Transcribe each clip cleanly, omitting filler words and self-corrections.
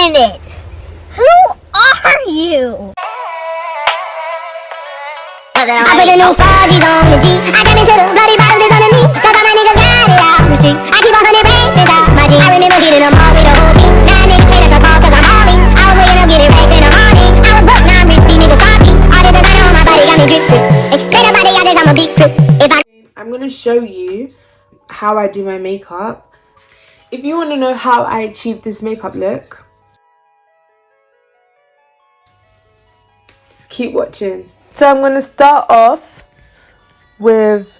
minute. Who are you? I put the new 4G's on the G. I got into the bloody bottoms on the knee. Cause all my niggas got it out the streets. I keep 100 racks inside my G. I remember getting them all with the whole beat. Now niggas pay us a call cause I'm all in. I was waking up getting racks in the morning. I was broke, now I'm rich, these niggas salty. All this designer on my body got me drip drip. Straight up out the yard, I'm a big trip. I'm gonna show you how I do my makeup. If you want to know how I achieve this makeup look, keep watching. So I'm going to start off with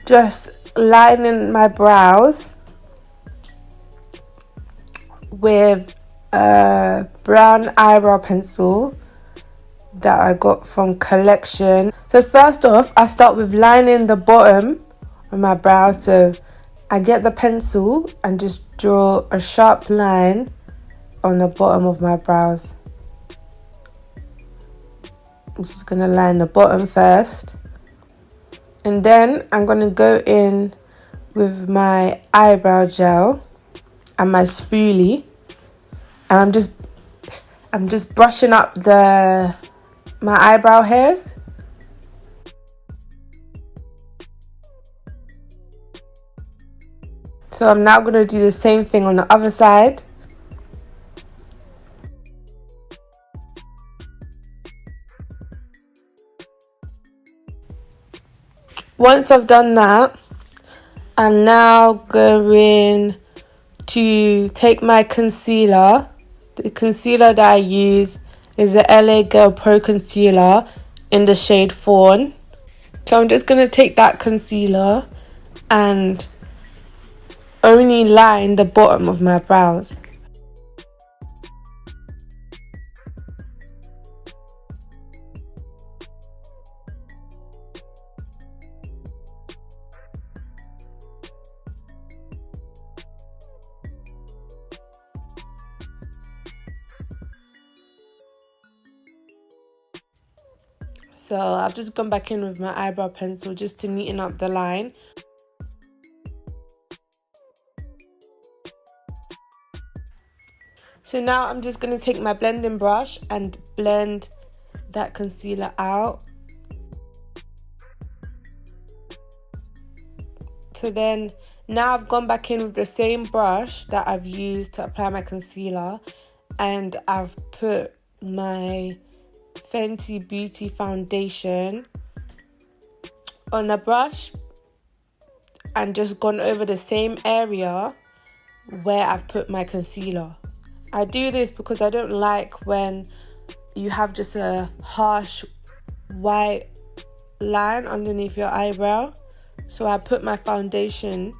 just lining my brows with a brown eyebrow pencil that I got from Collection. So first off, I start with lining the bottom of my brows. So I get the pencil and just draw a sharp line on the bottom of my brows. I'm just going to line the bottom first. And then I'm going to go in with my eyebrow gel and my spoolie. And I'm just brushing up my eyebrow hairs. So I'm now going to do the same thing on the other side. Once I've done that, I'm now going to take my concealer. The concealer that I use is the LA Girl Pro Concealer in the shade Fawn. So I'm just going to take that concealer and only line the bottom of my brows. So I've just gone back in with my eyebrow pencil just to neaten up the line. So now I'm just going to take my blending brush and blend that concealer out. So then now I've gone back in with the same brush that I've used to apply my concealer, and I've put my Fenty Beauty foundation on a brush and just gone over the same area where I've put my concealer. I do this because I don't like when you have just a harsh white line underneath your eyebrow. So I put my foundation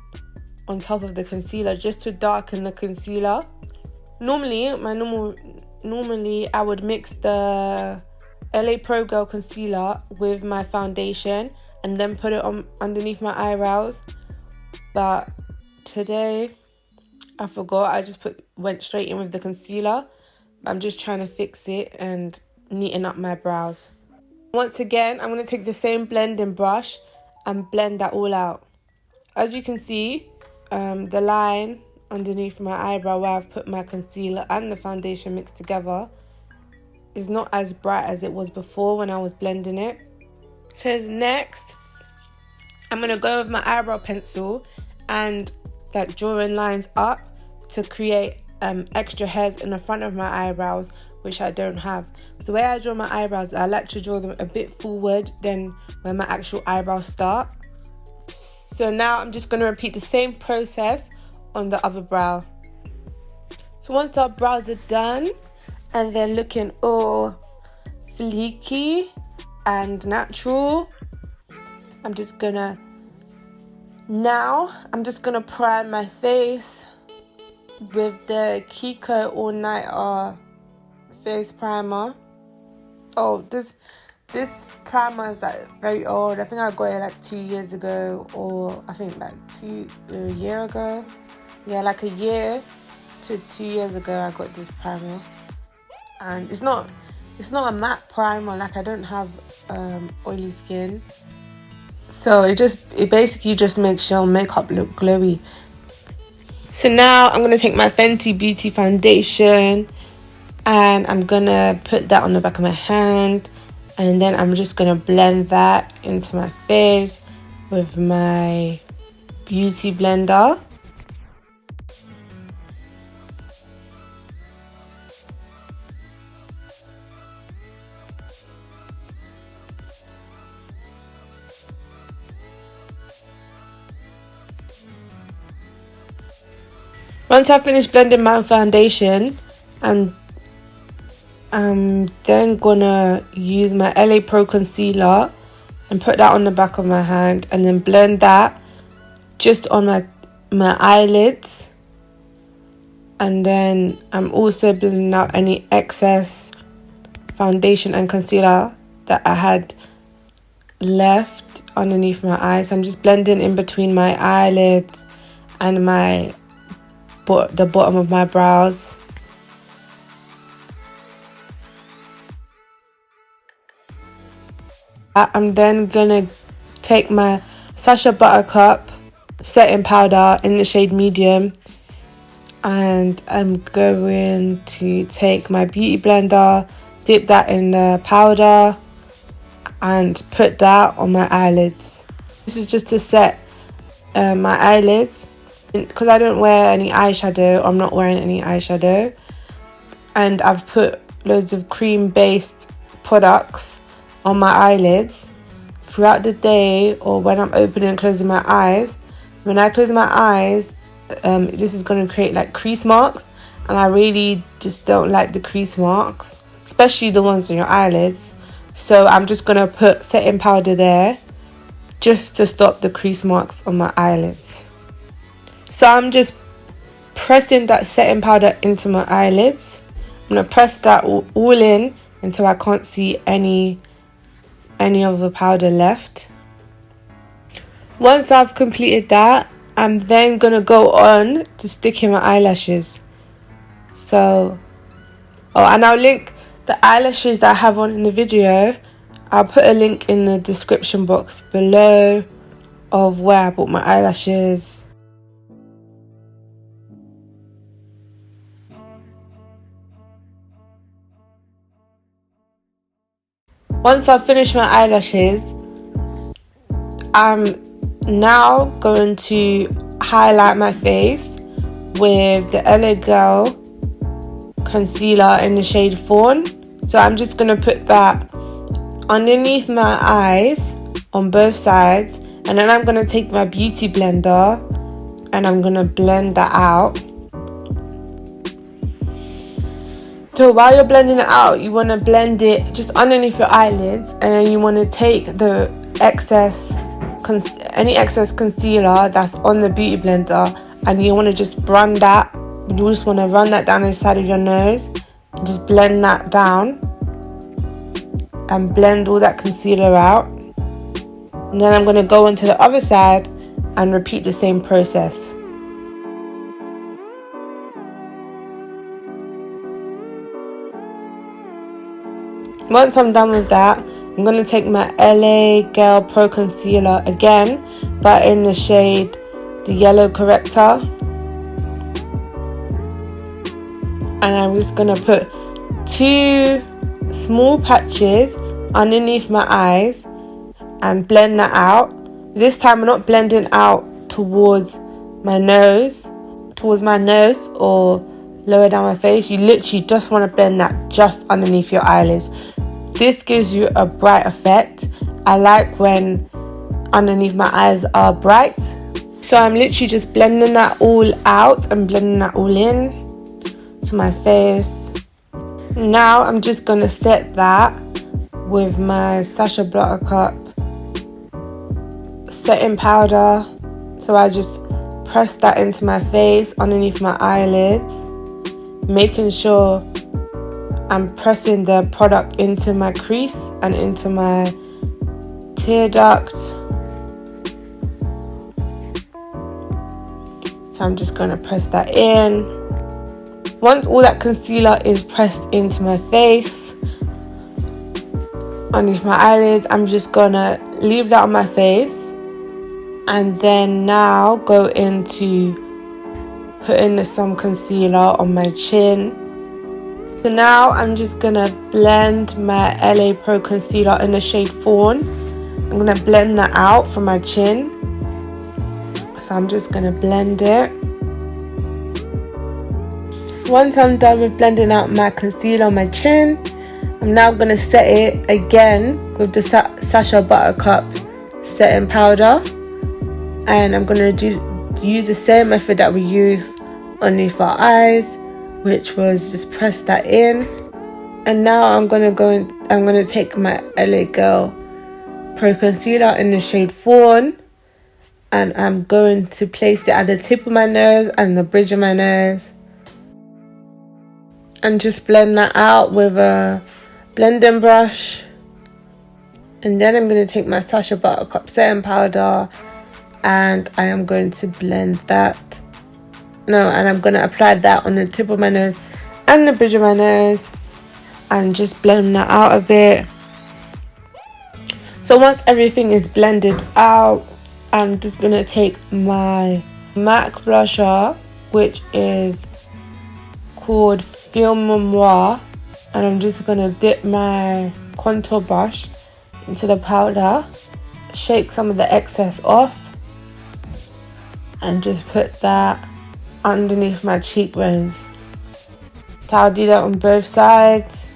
on top of the concealer just to darken the concealer. Normally I would mix the LA Pro Girl concealer with my foundation and then put it on underneath my eyebrows. But today I forgot. I just went straight in with the concealer. I'm just trying to fix it and neaten up my brows. Once again, I'm going to take the same blending brush and blend that all out. As you can see, the line underneath my eyebrow where I've put my concealer and the foundation mixed together is not as bright as it was before when I was blending it. So next, I'm going to go with my eyebrow pencil and drawing lines up to create extra hairs in the front of my eyebrows, which I don't have. So the way I draw my eyebrows, I like to draw them a bit forward than where my actual eyebrows start. So now I'm just going to repeat the same process on the other brow. So once our brows are done and they're looking all fleeky and natural, I'm just gonna prime my face with the Kiko All Nighter face primer. Oh, this primer is like very old. I think I got it like 2 years ago, or I think like a year ago. Yeah, like a year to 2 years ago I got this primer. And it's not a matte primer, like I don't have oily skin. So it basically just makes your makeup look glowy. So now I'm going to take my Fenty Beauty foundation And I'm gonna put that on the back of my hand, and then I'm just gonna blend that into my face with my beauty blender. Once I finish blending my foundation, I'm then gonna use my LA Pro concealer and put that on the back of my hand, and then blend that just on my eyelids. And then I'm also blending out any excess foundation and concealer that I had left underneath my eyes. I'm just blending in between my eyelids and the bottom of my brows. I'm then gonna take my Sacha Buttercup setting powder in the shade medium, and I'm going to take my beauty blender, dip that in the powder, and put that on my eyelids. This is just to set my eyelids, because I don't wear any eyeshadow. I'm not wearing any eyeshadow, and I've put loads of cream based products on my eyelids throughout the day, or when I'm opening and closing my eyes. When I close my eyes, this is going to create like crease marks, and I really just don't like the crease marks, especially the ones on your eyelids. So I'm just going to put setting powder there just to stop the crease marks on my eyelids. So I'm just pressing that setting powder into my eyelids. I'm going to press that all in until I can't see any of the powder left. Once I've completed that, I'm then going to go on to sticking my eyelashes. So, and I'll link the eyelashes that I have on in the video. I'll put a link in the description box below of where I bought my eyelashes. Once I've finished my eyelashes, I'm now going to highlight my face with the LA Girl concealer in the shade Fawn. So I'm just going to put that underneath my eyes on both sides, and then I'm going to take my beauty blender and I'm going to blend that out. So while you're blending it out, you want to blend it just underneath your eyelids, and then you want to take the any excess concealer that's on the beauty blender, and you want to just run that. You just want to run that down the side of your nose and just blend that down and blend all that concealer out. And then I'm going to go onto the other side and repeat the same process. Once I'm done with that, I'm going to take my LA Girl Pro Concealer again, but in the shade the yellow Corrector, and I'm just going to put 2 small patches underneath my eyes and blend that out. This time I'm not blending out towards my nose or lower down my face. You literally just want to blend that just underneath your eyelids. This gives you a bright effect. I like when underneath my eyes are bright. So I'm literally just blending that all out and blending that all in to my face. Now I'm just going to set that with my Sacha Buttercup setting powder. So I just press that into my face underneath my eyelids, making sure I'm pressing the product into my crease and into my tear duct. So I'm just going to press that in. Once all that concealer is pressed into my face, underneath my eyelids, I'm just going to leave that on my face, and then now go into putting some concealer on my chin. So now I'm just gonna blend my LA Pro concealer in the shade Fawn. I'm gonna blend that out from my chin. So I'm just gonna blend it. Once I'm done with blending out my concealer on my chin, I'm now gonna set it again with the Sacha Buttercup setting powder, and I'm gonna use the same method that we used underneath our eyes, which was just press that in. And now I'm gonna take my LA Girl Pro Concealer in the shade Fawn, and I'm going to place it at the tip of my nose and the bridge of my nose, and just blend that out with a blending brush. And then I'm going to take my Sacha Buttercup setting powder, and I am going to blend that. And I'm going to apply that on the tip of my nose and the bridge of my nose, and just blend that out a bit. So once everything is blended out, I'm just going to take my MAC blusher, which is called Filt'r, Noir, and I'm just going to dip my contour brush into the powder, shake some of the excess off, and just put that underneath my cheekbones. So I'll do that on both sides.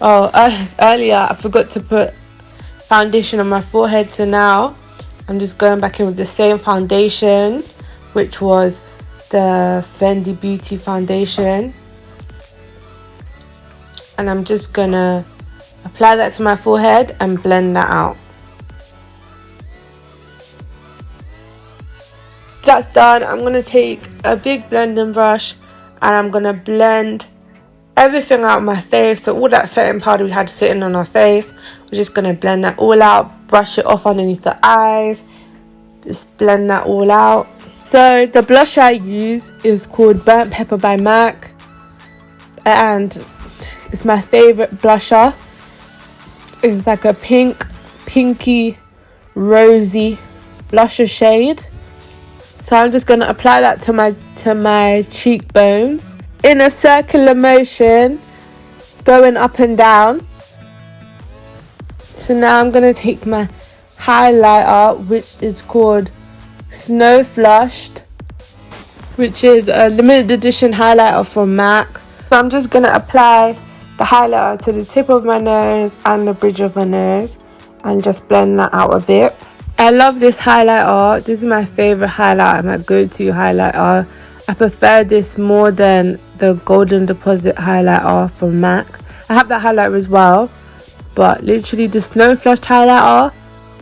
Oh, earlier I forgot to put foundation on my forehead, so now I'm just going back in with the same foundation, which was the Fenty Beauty foundation, and I'm just gonna apply that to my forehead and blend that out. That's done. I'm gonna take a big blending brush and I'm gonna blend everything out of my face. So all that setting powder we had sitting on our face, we're just gonna blend that all out, brush it off underneath the eyes, just blend that all out. So the blush I use is called Burnt Pepper by MAC, and it's my favorite blusher. It's like a pinky, rosy blusher shade. So I'm just gonna apply that to my cheekbones in a circular motion, going up and down. So now I'm gonna take my highlighter, which is called Snowflushed, which is a limited edition highlighter from MAC. So I'm just gonna apply the highlighter to the tip of my nose and the bridge of my nose, and just blend that out a bit. I love this highlighter. This is my favorite highlighter, my go-to highlighter. I prefer this more than the Golden Deposit highlighter from MAC. I have that highlighter as well, but literally the Snowflushed highlighter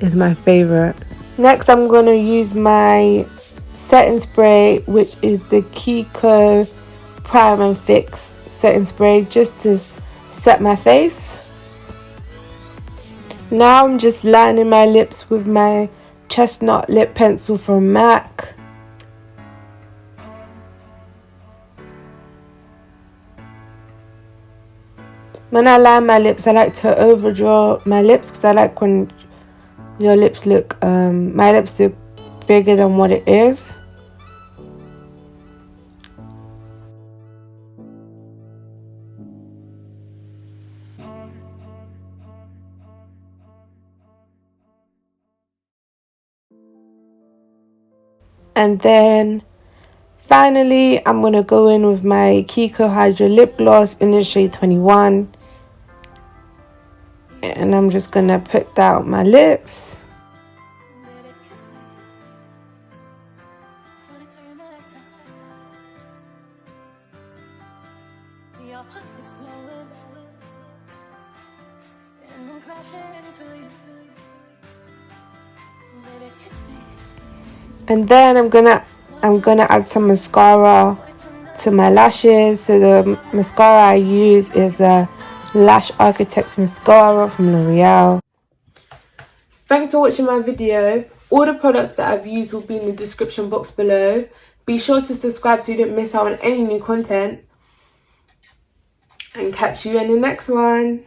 is my favorite. Next, I'm going to use my setting spray, which is the Kiko Prime and Fix setting spray, just to set my face. Now I'm just lining my lips with my chestnut lip pencil from MAC. When I line my lips, I like to overdraw my lips, because I like when your lips look, my lips look bigger than what it is. And then finally, I'm going to go in with my Kiko Hydra Lip Gloss in the shade 21. And I'm just going to put that on my lips. And then I'm gonna add some mascara to my lashes. So the mascara I use is the Lash Architect mascara from L'Oreal. Thanks for watching my video. All the products that I've used will be in the description box below. Be sure to subscribe so you don't miss out on any new content. And catch you in the next one.